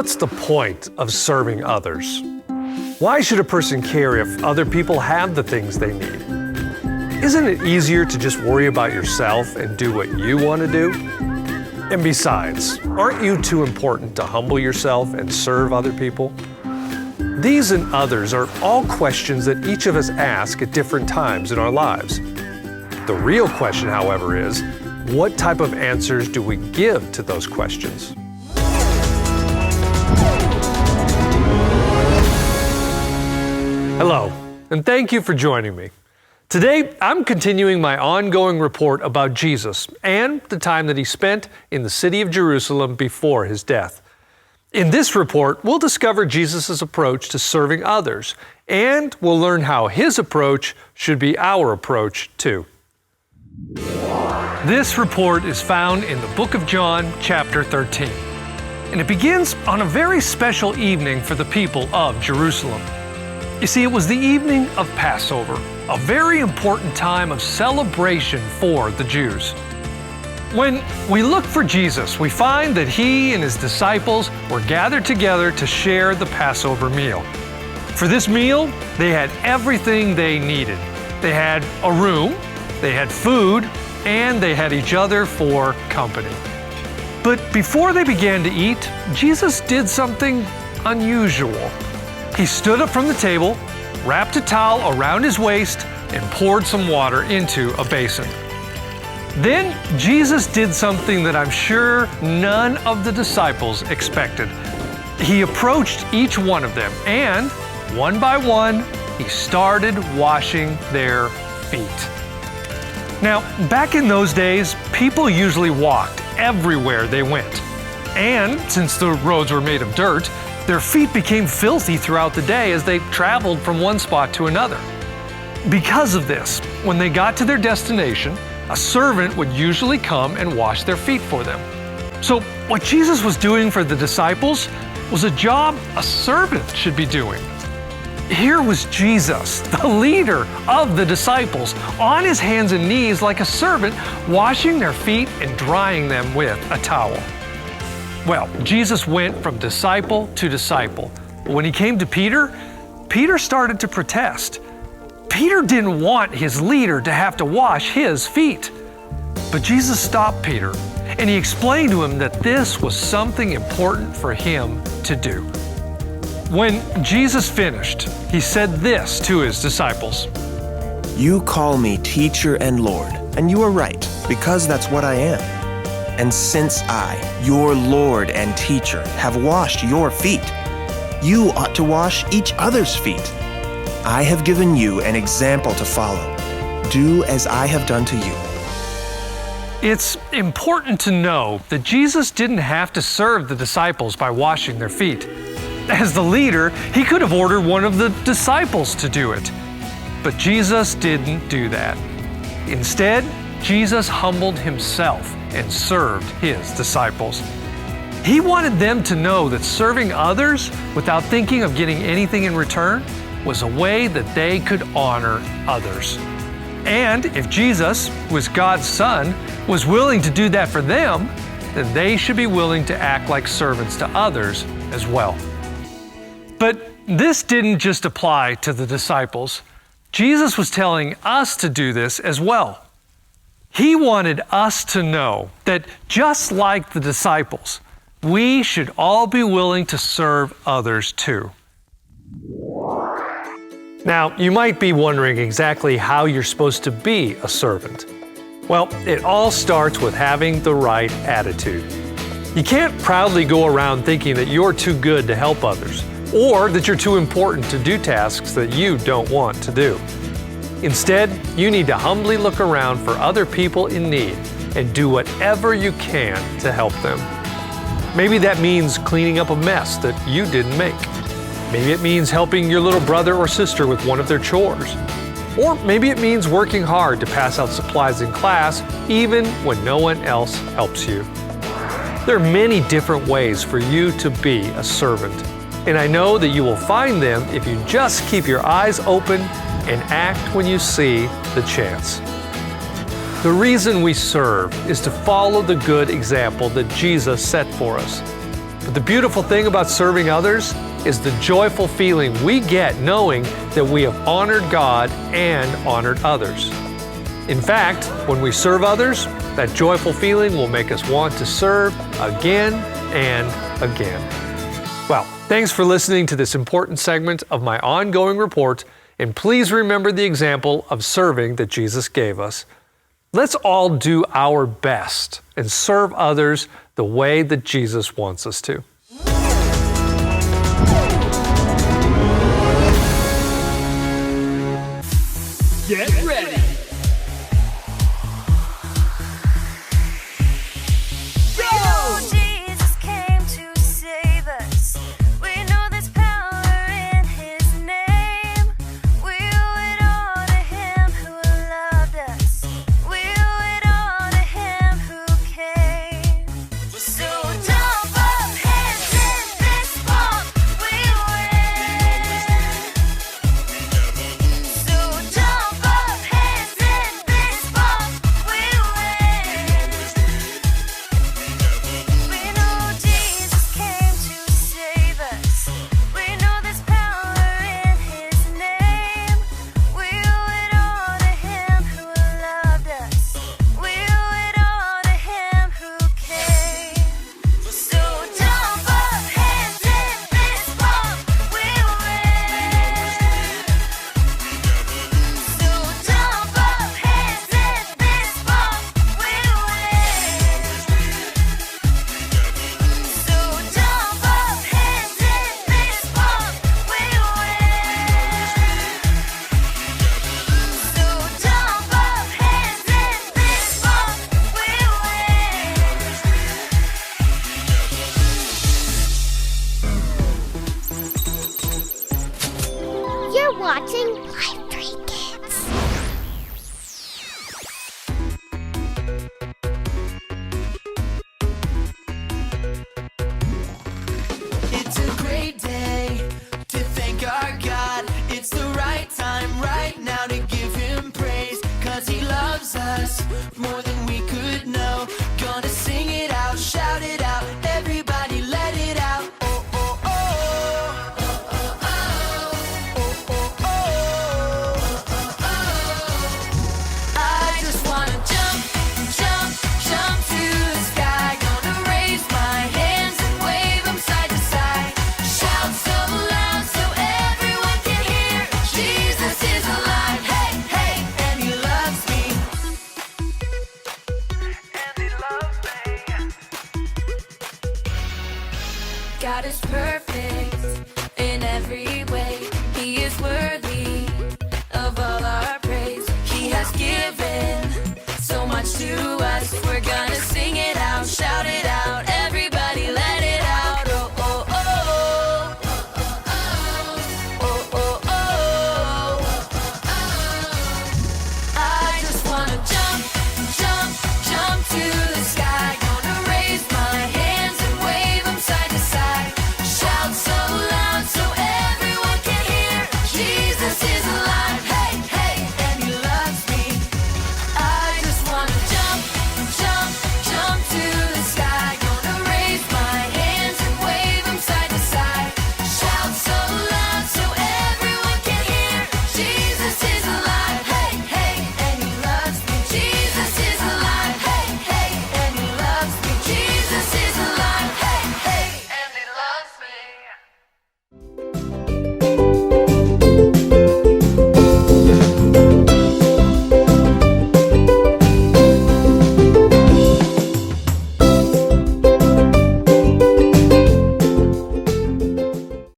what's the point of serving others? Why should a person care if other people have the things they need? Isn't it easier to just worry about yourself and do what you want to do? And besides, aren't you too important to humble yourself and serve other people? These and others are all questions that each of us ask at different times in our lives. The real question, however, is, what type of answers do we give to those questions? Hello, and thank you for joining me. Today, I'm continuing my ongoing report about Jesus and the time that he spent in the city of Jerusalem before his death. In this report, we'll discover Jesus' approach to serving others, and we'll learn how his approach should be our approach too. This report is found in the book of John, chapter 13. And it begins on a very special evening for the people of Jerusalem. You see, it was the evening of Passover, a very important time of celebration for the Jews. When we look for Jesus, we find that he and his disciples were gathered together to share the Passover meal. For this meal, they had everything they needed. They had a room, they had food, and they had each other for company. But before they began to eat, Jesus did something unusual. He stood up from the table, wrapped a towel around his waist, and poured some water into a basin. Then Jesus did something that I'm sure none of the disciples expected. He approached each one of them, and one by one, he started washing their feet. Now, back in those days, people usually walked everywhere they went. And since the roads were made of dirt, their feet became filthy throughout the day as they traveled from one spot to another. Because of this, when they got to their destination, a servant would usually come and wash their feet for them. So what Jesus was doing for the disciples was a job a servant should be doing. Here was Jesus, the leader of the disciples, on his hands and knees like a servant, washing their feet and drying them with a towel. Well, Jesus went from disciple to disciple. When he came to Peter, Peter started to protest. Peter didn't want his leader to have to wash his feet. But Jesus stopped Peter, and he explained to him that this was something important for him to do. When Jesus finished, he said this to his disciples: "You call me teacher and Lord, and you are right, because that's what I am. And since I, your Lord and teacher, have washed your feet, you ought to wash each other's feet. I have given you an example to follow. Do as I have done to you." It's important to know that Jesus didn't have to serve the disciples by washing their feet. As the leader, he could have ordered one of the disciples to do it. But Jesus didn't do that. Instead, Jesus humbled himself and served his disciples. He wanted them to know that serving others without thinking of getting anything in return was a way that they could honor others. And if Jesus, who was God's Son, was willing to do that for them, then they should be willing to act like servants to others as well. But this didn't just apply to the disciples. Jesus was telling us to do this as well. He wanted us to know that just like the disciples, we should all be willing to serve others too. Now, you might be wondering exactly how you're supposed to be a servant. Well, it all starts with having the right attitude. You can't proudly go around thinking that you're too good to help others, or that you're too important to do tasks that you don't want to do. Instead, you need to humbly look around for other people in need and do whatever you can to help them. Maybe that means cleaning up a mess that you didn't make. Maybe it means helping your little brother or sister with one of their chores. Or maybe it means working hard to pass out supplies in class even when no one else helps you. There are many different ways for you to be a servant, and I know that you will find them if you just keep your eyes open and act when you see the chance. The reason we serve is to follow the good example that Jesus set for us. But the beautiful thing about serving others is the joyful feeling we get knowing that we have honored God and honored others. In fact, when we serve others, that joyful feeling will make us want to serve again and again. Well, thanks for listening to this important segment of my ongoing report, and please remember the example of serving that Jesus gave us. Let's all do our best and serve others the way that Jesus wants us to. Get ready. Go! Jesus came to save us. We know there's power in His name. We owe it all to Him who loved us. We owe it all to Him who came. So jump up, hands in fist bump. We win. So jump up, hands in fist bump. We win. We know Jesus came to save us. We know there's power in His name. We owe it all to Him who loved us. We owe it all to Him who came. So jump up, hands in fist bump. We win. So jump up, hands in fist bump. We win. So jump up, hands in fist bump. We win. So jump up, hands in fist bump. We win. You're watching Live 3 Kids. It's a great day to thank our God. It's the right time right now to give Him praise. 'Cause He loves us more than we could know. Gonna sing it out, shout it out. Everybody let it out. Oh, oh, oh. Oh, oh, oh. Oh, oh, oh. Oh, oh, oh. I just wanna jump, jump, jump to the sky. Gonna raise my hands and wave them side to side. Shout so loud so everyone can hear. Jesus is alive, hey, hey, and He loves me. And He loves me. God is perfect.